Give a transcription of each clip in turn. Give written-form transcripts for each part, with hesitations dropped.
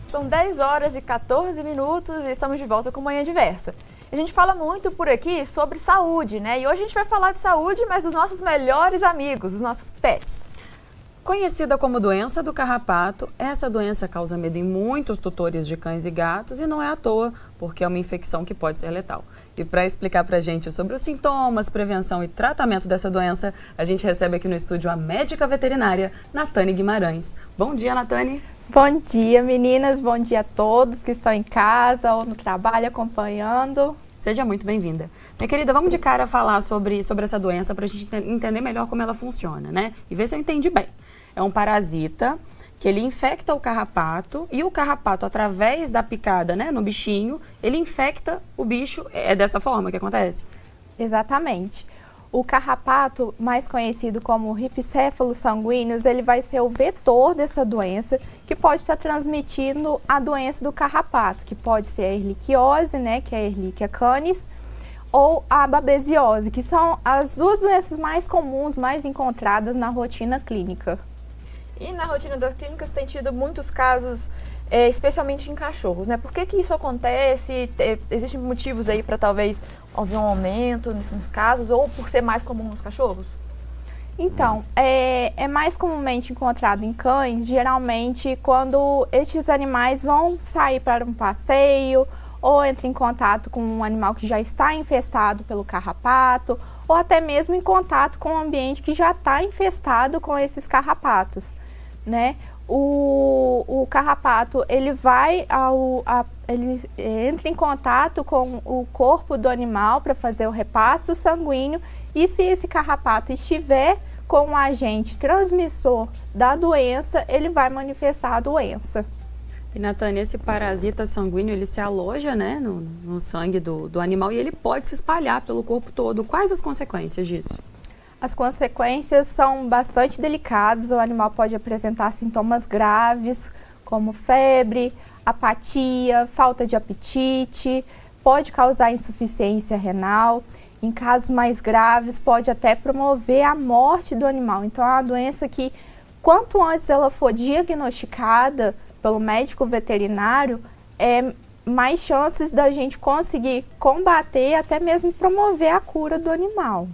São 10 horas e 14 minutos e estamos de volta com Manhã Diversa. A gente fala muito por aqui sobre saúde, né? E hoje a gente vai falar de saúde, mas dos nossos melhores amigos, os nossos pets. Conhecida como doença do carrapato, essa doença causa medo em muitos tutores de cães e gatos e não é à toa, porque é uma infecção que pode ser letal. E para explicar para a gente sobre os sintomas, prevenção e tratamento dessa doença, a gente recebe aqui no estúdio a médica veterinária Natane Guimarães. Bom dia, Natane. Bom dia, meninas. Bom dia a todos que estão em casa ou no trabalho acompanhando. Seja muito bem-vinda. Minha querida, vamos de cara falar sobre essa doença para a gente entender melhor como ela funciona, né? E ver se eu entendi bem. É um parasita que ele infecta o carrapato e o carrapato, através da picada, né, no bichinho, ele infecta o bicho. É dessa forma que acontece? Exatamente. O carrapato, mais conhecido como Rhipcephalus sanguíneos, ele vai ser o vetor dessa doença que pode estar transmitindo a doença do carrapato, que pode ser a erliquiose, né, que é a Ehrlichia canis, ou a babesiose, que são as duas doenças mais comuns, mais encontradas na rotina clínica. E na rotina das clínicas tem tido muitos casos, especialmente em cachorros, né? Por que isso acontece? Existem motivos aí para talvez haver um aumento nesses casos ou por ser mais comum nos cachorros? Então, é mais comumente encontrado em cães, geralmente quando estes animais vão sair para um passeio ou entram em contato com um animal que já está infestado pelo carrapato ou até mesmo em contato com um ambiente que já está infestado com esses carrapatos, né? O carrapato, ele entra em contato com o corpo do animal para fazer o repasto sanguíneo e se esse carrapato estiver com um agente transmissor da doença, ele vai manifestar a doença. E, Natane, esse parasita sanguíneo, ele se aloja, né, no sangue do animal e ele pode se espalhar pelo corpo todo. Quais as consequências disso? As consequências são bastante delicadas. O animal pode apresentar sintomas graves, como febre, apatia, falta de apetite, pode causar insuficiência renal. Em casos mais graves, pode até promover a morte do animal. Então, é uma doença que, quanto antes ela for diagnosticada pelo médico veterinário, mais chances da gente conseguir combater, até mesmo promover a cura do animal.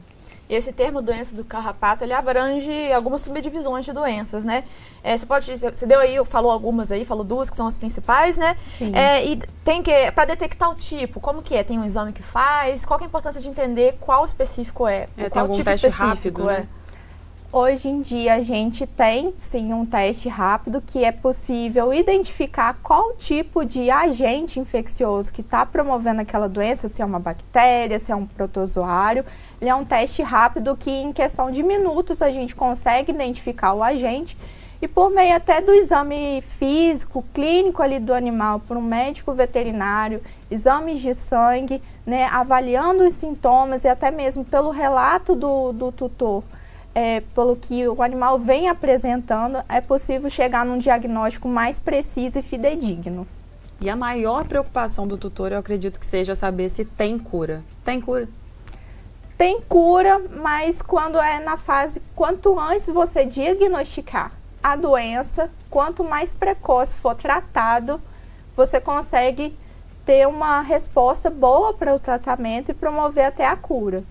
E esse termo doença do carrapato, ele abrange algumas subdivisões de doenças, né? Você deu aí, falou algumas aí, falou duas que são as principais, né? Sim. E tem que, para detectar o tipo, como que é? Tem um exame que faz? Qual que é a importância de entender qual específico é? Tem qual algum tipo teste específico rápido, né? Hoje em dia a gente tem sim um teste rápido que é possível identificar qual tipo de agente infeccioso que está promovendo aquela doença, se é uma bactéria, se é um protozoário. Ele é um teste rápido que em questão de minutos a gente consegue identificar o agente e por meio até do exame físico, clínico ali do animal, por um médico veterinário, exames de sangue, né, avaliando os sintomas e até mesmo pelo relato do tutor, pelo que o animal vem apresentando, é possível chegar num diagnóstico mais preciso e fidedigno. E a maior preocupação do tutor, eu acredito que seja saber se tem cura. Tem cura? Tem cura, mas quando é na fase, quanto antes você diagnosticar a doença, quanto mais precoce for tratado, você consegue ter uma resposta boa para o tratamento e promover até a cura.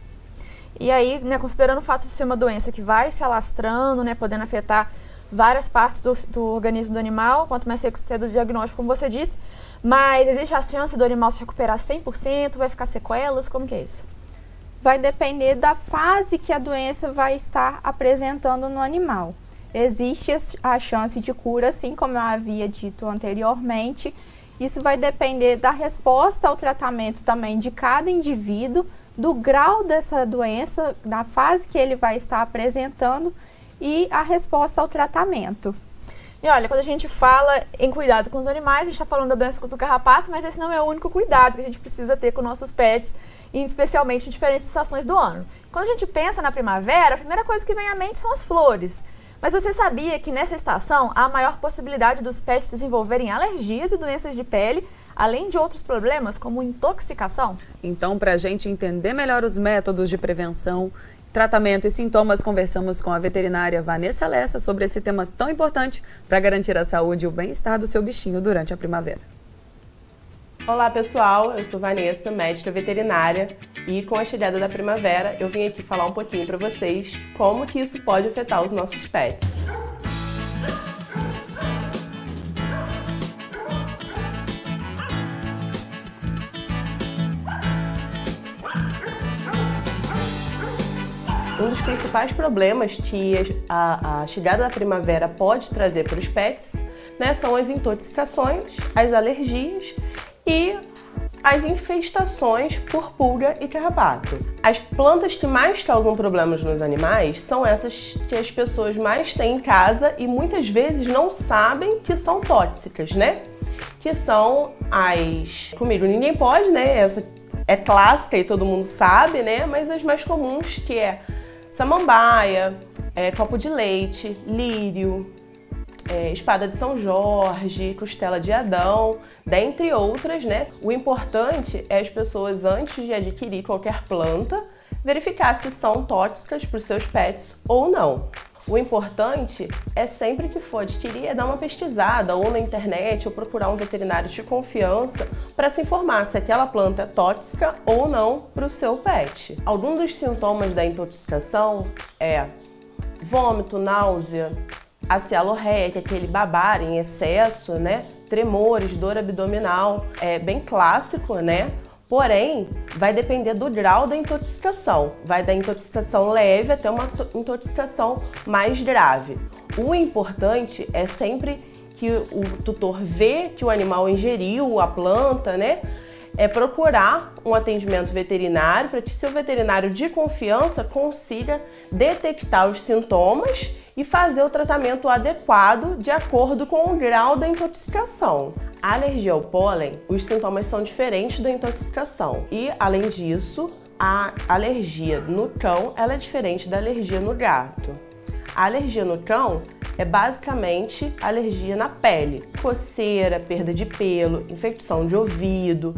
E aí, né, considerando o fato de ser uma doença que vai se alastrando, né, podendo afetar várias partes do organismo do animal, quanto mais cedo o diagnóstico, como você disse, mas existe a chance do animal se recuperar 100%, vai ficar sequelas, como que é isso? Vai depender da fase que a doença vai estar apresentando no animal. Existe a chance de cura, assim como eu havia dito anteriormente. Isso vai depender da resposta ao tratamento também de cada indivíduo, do grau dessa doença, da fase que ele vai estar apresentando e a resposta ao tratamento. E olha, quando a gente fala em cuidado com os animais, a gente está falando da doença do carrapato, mas esse não é o único cuidado que a gente precisa ter com nossos pets, especialmente em diferentes estações do ano. Quando a gente pensa na primavera, a primeira coisa que vem à mente são as flores. Mas você sabia que nessa estação há a maior possibilidade dos pets desenvolverem alergias e doenças de pele, além de outros problemas como intoxicação? Então, para a gente entender melhor os métodos de prevenção, tratamento e sintomas, conversamos com a veterinária Vanessa Lessa sobre esse tema tão importante para garantir a saúde e o bem-estar do seu bichinho durante a primavera. Olá pessoal, eu sou Vanessa, médica veterinária, e com a chegada da primavera eu vim aqui falar um pouquinho para vocês como que isso pode afetar os nossos pets. Um dos principais problemas que a chegada da primavera pode trazer para os pets, né, são as intoxicações, as alergias e as infestações por pulga e carrapato. As plantas que mais causam problemas nos animais são essas que as pessoas mais têm em casa e muitas vezes não sabem que são tóxicas, né? Que são as... Comigo ninguém pode, né? Essa é clássica e todo mundo sabe, né? Mas as mais comuns, que é samambaia, copo de leite, lírio, espada de São Jorge, costela de Adão, dentre outras, né? O importante é as pessoas, antes de adquirir qualquer planta, verificar se são tóxicas para os seus pets ou não. O importante é, sempre que for adquirir, é dar uma pesquisada ou na internet ou procurar um veterinário de confiança para se informar se aquela planta é tóxica ou não para o seu pet. Alguns dos sintomas da intoxicação é vômito, náusea, a cialorreia, que é aquele babar em excesso, né? Tremores, dor abdominal, é bem clássico, né? Porém, vai depender do grau da intoxicação. Vai da intoxicação leve até uma intoxicação mais grave. O importante é sempre que o tutor vê que o animal ingeriu a planta, né? É procurar um atendimento veterinário para que seu veterinário de confiança consiga detectar os sintomas e fazer o tratamento adequado de acordo com o grau da intoxicação. A alergia ao pólen, os sintomas são diferentes da intoxicação e, além disso, a alergia no cão ela é diferente da alergia no gato. A alergia no cão é basicamente alergia na pele, coceira, perda de pelo, infecção de ouvido,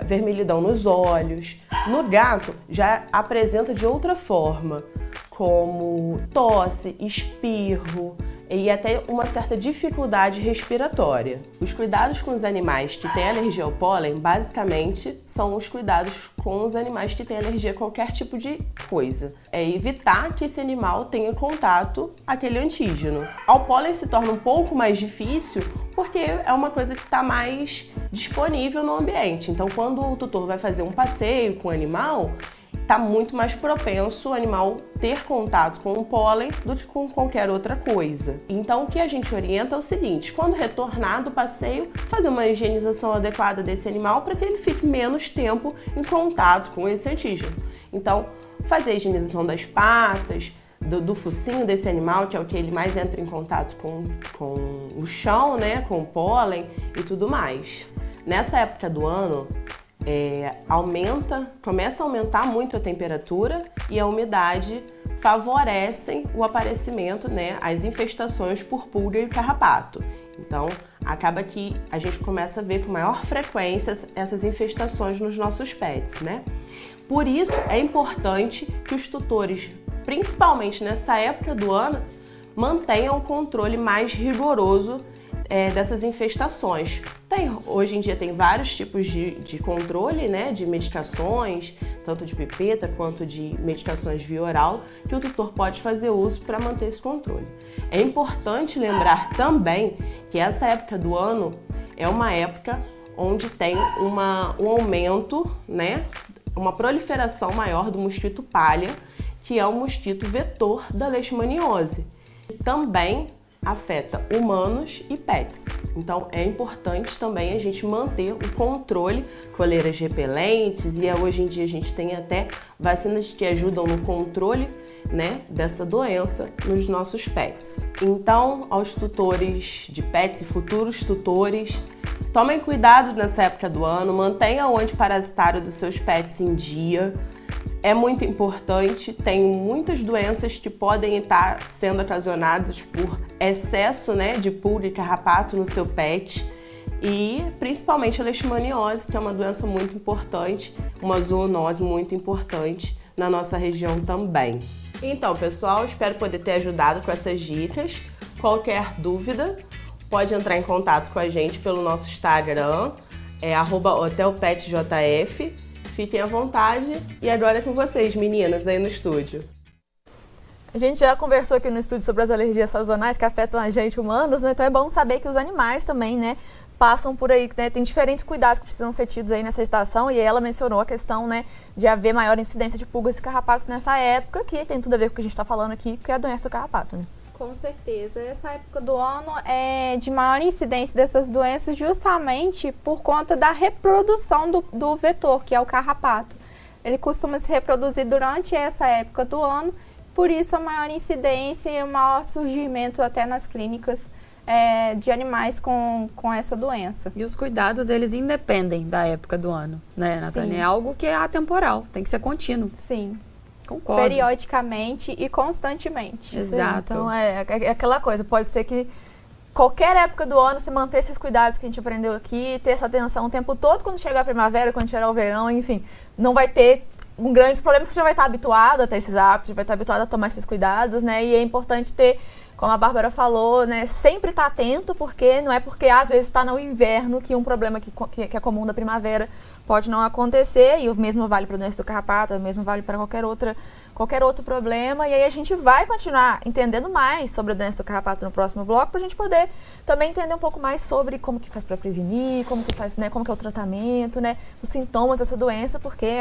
vermelhidão nos olhos. No gato já apresenta de outra forma, como tosse, espirro e até uma certa dificuldade respiratória. Os cuidados com os animais que têm alergia ao pólen, basicamente, são os cuidados com os animais que têm alergia a qualquer tipo de coisa. É evitar que esse animal tenha contato àquele antígeno. Ao pólen se torna um pouco mais difícil porque é uma coisa que está mais disponível no ambiente. Então, quando o tutor vai fazer um passeio com o animal, está muito mais propenso o animal ter contato com o pólen do que com qualquer outra coisa. Então, o que a gente orienta é o seguinte: quando retornar do passeio, fazer uma higienização adequada desse animal para que ele fique menos tempo em contato com esse antígeno. Então, fazer a higienização das patas, do focinho desse animal, que é o que ele mais entra em contato com o chão, né, com o pólen e tudo mais. Nessa época do ano, começa a aumentar muito a temperatura e a umidade favorecem o aparecimento, né, as infestações por pulga e carrapato. Então, acaba que a gente começa a ver com maior frequência essas infestações nos nossos pets, né? Por isso, é importante que os tutores, principalmente nessa época do ano, mantenham o controle mais rigoroso dessas infestações. Hoje em dia tem vários tipos de controle, né, de medicações, tanto de pipeta quanto de medicações via oral, que o tutor pode fazer uso para manter esse controle. É importante lembrar também que essa época do ano é uma época onde tem um aumento, né, uma proliferação maior do mosquito palha, que é o mosquito vetor da leishmaniose. Também afeta humanos e pets. Então é importante também a gente manter o controle, coleiras repelentes, e hoje em dia a gente tem até vacinas que ajudam no controle, né, dessa doença nos nossos pets. Então, aos tutores de pets e futuros tutores, tomem cuidado nessa época do ano, mantenham o antiparasitário dos seus pets em dia. É muito importante, tem muitas doenças que podem estar sendo ocasionadas por excesso, né, de pulga e carrapato no seu pet, e principalmente a leishmaniose, que é uma doença muito importante, uma zoonose muito importante na nossa região também. Então, pessoal, espero poder ter ajudado com essas dicas. Qualquer dúvida, pode entrar em contato com a gente pelo nosso Instagram, @hotelpetjf. Fiquem à vontade e agora é com vocês, meninas, aí no estúdio. A gente já conversou aqui no estúdio sobre as alergias sazonais que afetam a gente humanos, né? Então é bom saber que os animais também, né, passam por aí, né? Tem diferentes cuidados que precisam ser tidos aí nessa estação, e ela mencionou a questão, né, de haver maior incidência de pulgas e carrapatos nessa época, que tem tudo a ver com o que a gente está falando aqui, que é a doença do carrapato, né? Com certeza. Essa época do ano é de maior incidência dessas doenças justamente por conta da reprodução do vetor, que é o carrapato. Ele costuma se reproduzir durante essa época do ano, por isso a maior incidência e o maior surgimento até nas clínicas de animais com essa doença. E os cuidados, eles independem da época do ano, né, Natânia? Sim. É algo que é atemporal, tem que ser contínuo. Sim. Concordo. Periodicamente e constantemente. Exato. Então é aquela coisa, pode ser que qualquer época do ano você manter esses cuidados que a gente aprendeu aqui, ter essa atenção o tempo todo, quando chegar a primavera, quando chegar o verão, enfim, não vai ter grandes problemas, você já vai estar habituado a ter esses hábitos, já vai estar habituado a tomar esses cuidados, né? E é importante ter, como a Bárbara falou, né, sempre estar atento, porque não é porque às vezes está no inverno que um problema que é comum da primavera pode não acontecer, e o mesmo vale para a doença do carrapato, o mesmo vale para qualquer outro problema, e aí a gente vai continuar entendendo mais sobre a doença do carrapato no próximo bloco, para a gente poder também entender um pouco mais sobre como que faz para prevenir, como que faz, né, como que é o tratamento, né, os sintomas dessa doença, porque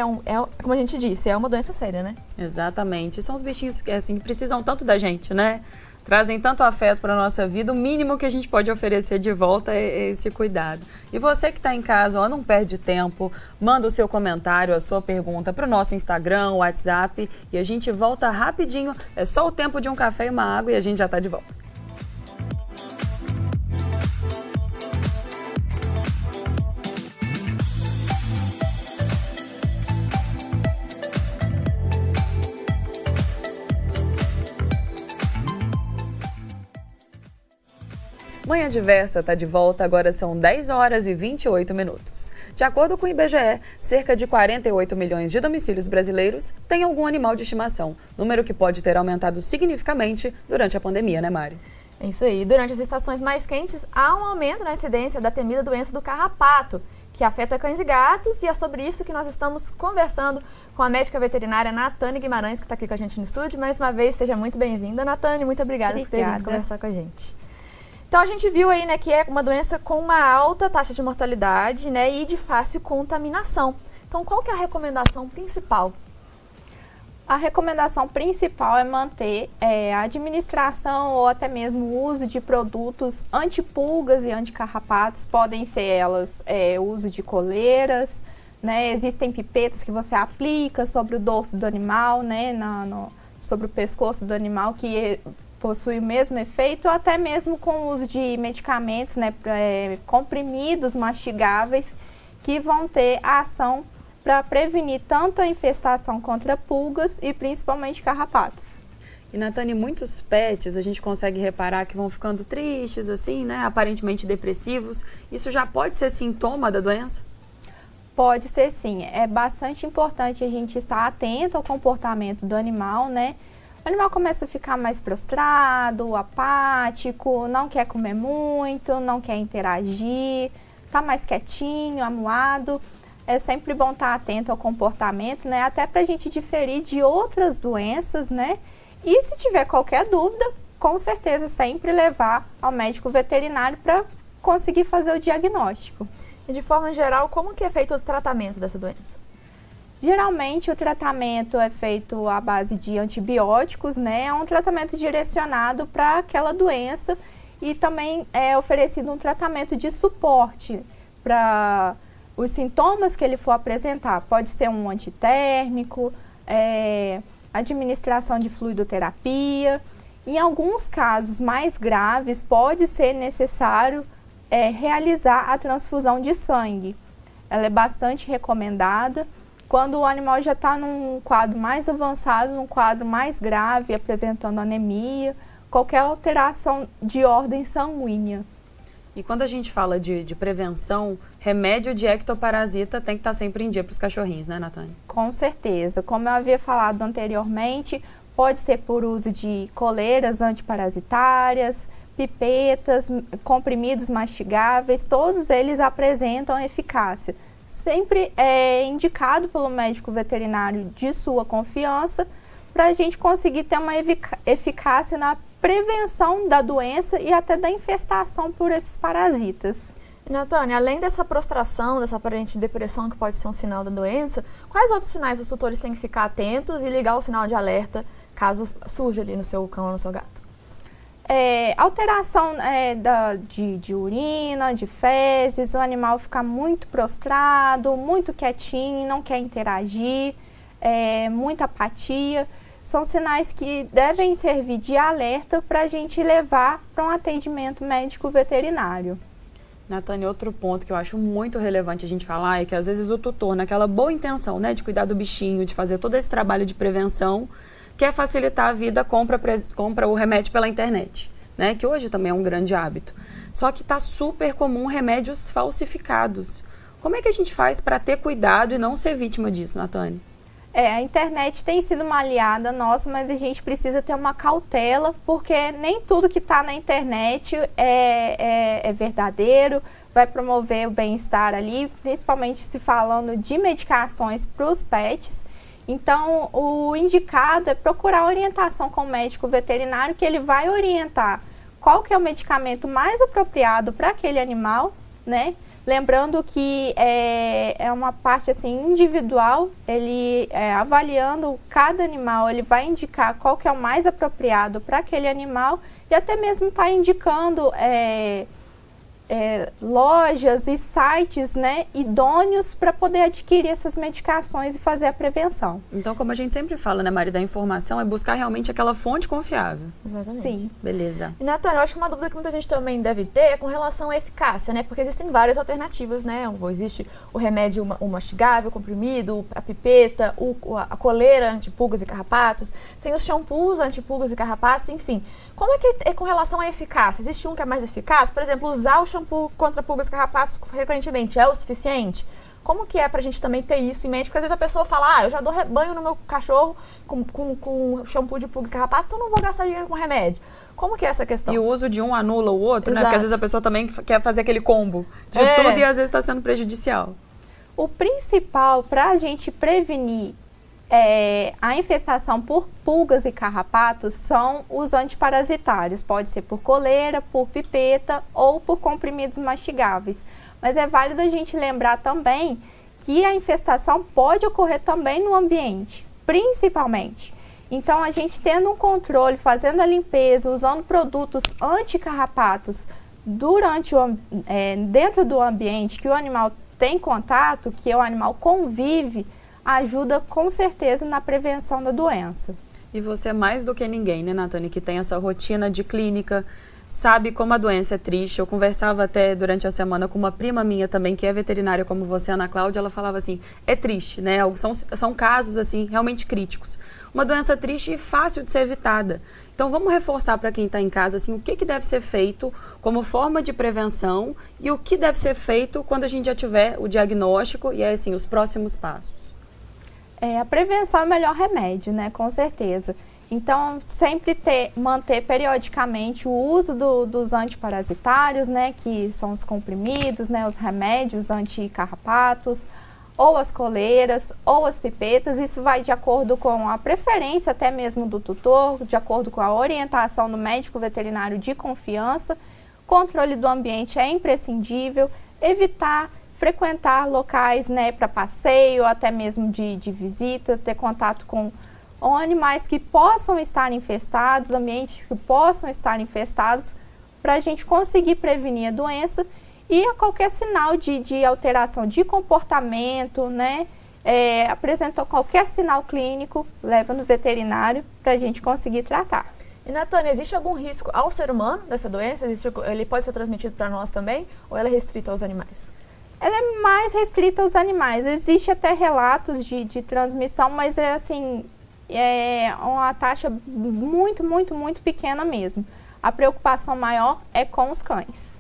como a gente disse, é uma doença séria, né? Exatamente. São os bichinhos que, assim, precisam tanto da gente, né? Trazem tanto afeto para a nossa vida, o mínimo que a gente pode oferecer de volta é esse cuidado. E você que está em casa, ó, não perde tempo, manda o seu comentário, a sua pergunta para o nosso Instagram, WhatsApp, e a gente volta rapidinho. É só o tempo de um café e uma água e a gente já está de volta. Manhã Diversa está de volta, agora são 10 horas e 28 minutos. De acordo com o IBGE, cerca de 48 milhões de domicílios brasileiros têm algum animal de estimação, número que pode ter aumentado significativamente durante a pandemia, né, Mari? É isso aí. Durante as estações mais quentes, há um aumento na incidência da temida doença do carrapato, que afeta cães e gatos, e é sobre isso que nós estamos conversando com a médica veterinária Natânia Guimarães, que está aqui com a gente no estúdio. Mais uma vez, seja muito bem-vinda, Natânia. Muito obrigada por ter vindo conversar com a gente. Então, a gente viu aí, né, que é uma doença com uma alta taxa de mortalidade, né, e de fácil contaminação. Então, qual que é a recomendação principal? A recomendação principal é manter a administração ou até mesmo o uso de produtos antipulgas e anticarrapatos. Podem ser elas o uso de coleiras, né, existem pipetas que você aplica sobre o dorso do animal, né, sobre o pescoço do animal, que possui o mesmo efeito, ou até mesmo com o uso de medicamentos, né, comprimidos mastigáveis, que vão ter a ação para prevenir tanto a infestação contra pulgas e principalmente carrapatos. E, Natânia, muitos pets a gente consegue reparar que vão ficando tristes, assim, né, aparentemente depressivos. Isso já pode ser sintoma da doença? Pode ser sim. É bastante importante a gente estar atento ao comportamento do animal, né? O animal começa a ficar mais prostrado, apático, não quer comer muito, não quer interagir, está mais quietinho, amuado. É sempre bom estar atento ao comportamento, né? Até para a gente diferir de outras doenças, né? E se tiver qualquer dúvida, com certeza sempre levar ao médico veterinário para conseguir fazer o diagnóstico. E de forma geral, como que é feito o tratamento dessa doença? Geralmente o tratamento é feito à base de antibióticos, né? É um tratamento direcionado para aquela doença e também é oferecido um tratamento de suporte para os sintomas que ele for apresentar. Pode ser um antitérmico, administração de fluidoterapia. Em alguns casos mais graves, pode ser necessário realizar a transfusão de sangue. Ela é bastante recomendada quando o animal já está num quadro mais avançado, num quadro mais grave, apresentando anemia, qualquer alteração de ordem sanguínea. E quando a gente fala de prevenção, remédio de ectoparasita tem que estar sempre em dia para os cachorrinhos, né, Natânia? Com certeza. Como eu havia falado anteriormente, pode ser por uso de coleiras antiparasitárias, pipetas, comprimidos mastigáveis, todos eles apresentam eficácia. Sempre é indicado pelo médico veterinário de sua confiança para a gente conseguir ter uma eficácia na prevenção da doença e até da infestação por esses parasitas. Natânia, além dessa prostração, dessa aparente depressão que pode ser um sinal da doença, quais outros sinais os tutores têm que ficar atentos e ligar o sinal de alerta caso surja ali no seu cão ou no seu gato? Alteração de urina, de fezes, o animal ficar muito prostrado, muito quietinho, não quer interagir, muita apatia. São sinais que devem servir de alerta para a gente levar para um atendimento médico veterinário. Natânia, outro ponto que eu acho muito relevante a gente falar é que às vezes o tutor, naquela boa intenção, né, de cuidar do bichinho, de fazer todo esse trabalho de prevenção, quer facilitar a vida, compra o remédio pela internet, né, que hoje também é um grande hábito. Só que está super comum remédios falsificados. Como é que a gente faz para ter cuidado e não ser vítima disso, Natânia? A internet tem sido uma aliada nossa, mas a gente precisa ter uma cautela, porque nem tudo que está na internet é verdadeiro, vai promover o bem-estar ali, principalmente se falando de medicações para os pets. Então, o indicado é procurar orientação com o médico veterinário, que ele vai orientar qual que é o medicamento mais apropriado para aquele animal, né? Lembrando que é uma parte assim individual, ele avaliando cada animal, ele vai indicar qual que é o mais apropriado para aquele animal e até mesmo está indicando lojas e sites, né, idôneos para poder adquirir essas medicações e fazer a prevenção. Então, como a gente sempre fala, né, Mari, da informação é buscar realmente aquela fonte confiável. Exatamente. Sim. Beleza. E, Natânia, eu acho que uma dúvida que muita gente também deve ter é com relação à eficácia, né? Porque existem várias alternativas, né? Existe o remédio o mastigável, o comprimido, a pipeta, a coleira antipulgas e carrapatos, tem os shampoos antipulgas e carrapatos, enfim. Como é que é com relação à eficácia? Existe um que é mais eficaz? Por exemplo, usar o shampoo contra pulgas e carrapatos frequentemente é o suficiente? Como que é pra gente também ter isso em mente? Porque às vezes a pessoa fala, eu já dou banho no meu cachorro com shampoo de pulga e carrapato, então não vou gastar dinheiro com remédio. Como que é essa questão? E o uso de um anula o outro, Exato. né? Porque às vezes a pessoa também quer fazer aquele combo de tudo e às vezes está sendo prejudicial. O principal para a gente prevenir a infestação por pulgas e carrapatos são os antiparasitários. Pode ser por coleira, por pipeta ou por comprimidos mastigáveis. Mas é válido a gente lembrar também que a infestação pode ocorrer também no ambiente, principalmente. Então, a gente tendo um controle, fazendo a limpeza, usando produtos anticarrapatos dentro do ambiente que o animal tem contato, que o animal convive, ajuda com certeza na prevenção da doença. E você mais do que ninguém, né, Natânia, que tem essa rotina de clínica, sabe como a doença é triste. Eu conversava até durante a semana com uma prima minha também, que é veterinária como você, Ana Cláudia, ela falava assim, é triste, né, são casos assim realmente críticos. Uma doença triste e fácil de ser evitada. Então vamos reforçar para quem está em casa assim, o que deve ser feito como forma de prevenção e o que deve ser feito quando a gente já tiver o diagnóstico e assim, os próximos passos. A prevenção é o melhor remédio, né? Com certeza. Então, sempre manter periodicamente o uso dos antiparasitários, né? Que são os comprimidos, né? Os remédios anticarrapatos, ou as coleiras, ou as pipetas. Isso vai de acordo com a preferência até mesmo do tutor, de acordo com a orientação do médico veterinário de confiança. Controle do ambiente é imprescindível. Evitar frequentar locais, né, para passeio, até mesmo de visita, ter contato com animais que possam estar infestados, ambientes que possam estar infestados, para a gente conseguir prevenir a doença e a qualquer sinal de alteração de comportamento, né, apresentou qualquer sinal clínico, leva no veterinário para a gente conseguir tratar. E, Natânia, existe algum risco ao ser humano dessa doença? Ele pode ser transmitido para nós também ou ela é restrita aos animais? Ela é mais restrita aos animais. Existe até relatos de transmissão, mas é uma taxa muito, muito, muito pequena mesmo. A preocupação maior é com os cães.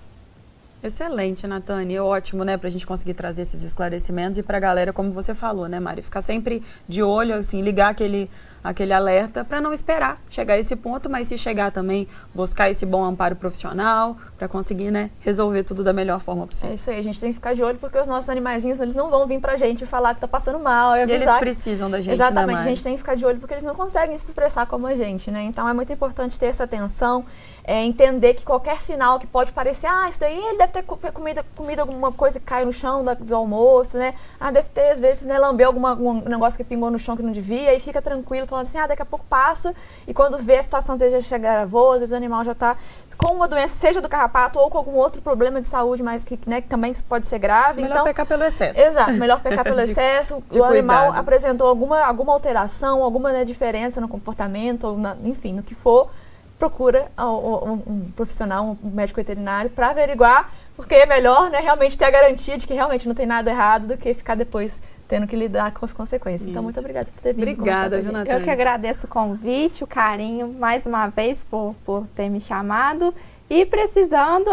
Excelente, Natane. Ótimo, né, pra gente conseguir trazer esses esclarecimentos e pra galera, como você falou, né, Mari? Ficar sempre de olho, assim, ligar aquele alerta para não esperar chegar a esse ponto, mas se chegar também, buscar esse bom amparo profissional para conseguir, né, resolver tudo da melhor forma possível. É isso aí, a gente tem que ficar de olho porque os nossos animaizinhos, eles não vão vir pra gente falar que tá passando mal. E eles precisam da gente, exatamente, né, a gente tem que ficar de olho porque eles não conseguem se expressar como a gente, né? Então é muito importante ter essa atenção, entender que qualquer sinal que pode parecer, isso daí ele deve ter comido alguma coisa que cai no chão do almoço, né? Deve ter, às vezes, né, lambeu algum negócio que pingou no chão que não devia, e fica tranquilo, falando assim, daqui a pouco passa, e quando vê a situação, às vezes já chega nervoso, às vezes o animal já está com uma doença, seja do carrapato ou com algum outro problema de saúde, mas que, né, que também pode ser grave. Melhor pecar pelo excesso. Exato, melhor pecar pelo excesso. O animal apresentou alguma alteração, alguma, né, diferença no comportamento, ou enfim, no que for, procura um profissional, um médico veterinário, para averiguar, porque é melhor, né, realmente ter a garantia de que realmente não tem nada errado do que ficar depois tendo que lidar com as consequências. Isso. Então, muito obrigada por ter vindo. Obrigada, Jonathan. Eu que agradeço o convite, o carinho, mais uma vez, por ter me chamado. E precisando,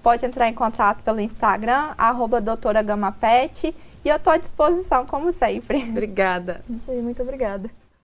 pode entrar em contato pelo Instagram, @doutoragamapet, e eu estou à disposição, como sempre. Obrigada. Isso aí, muito obrigada.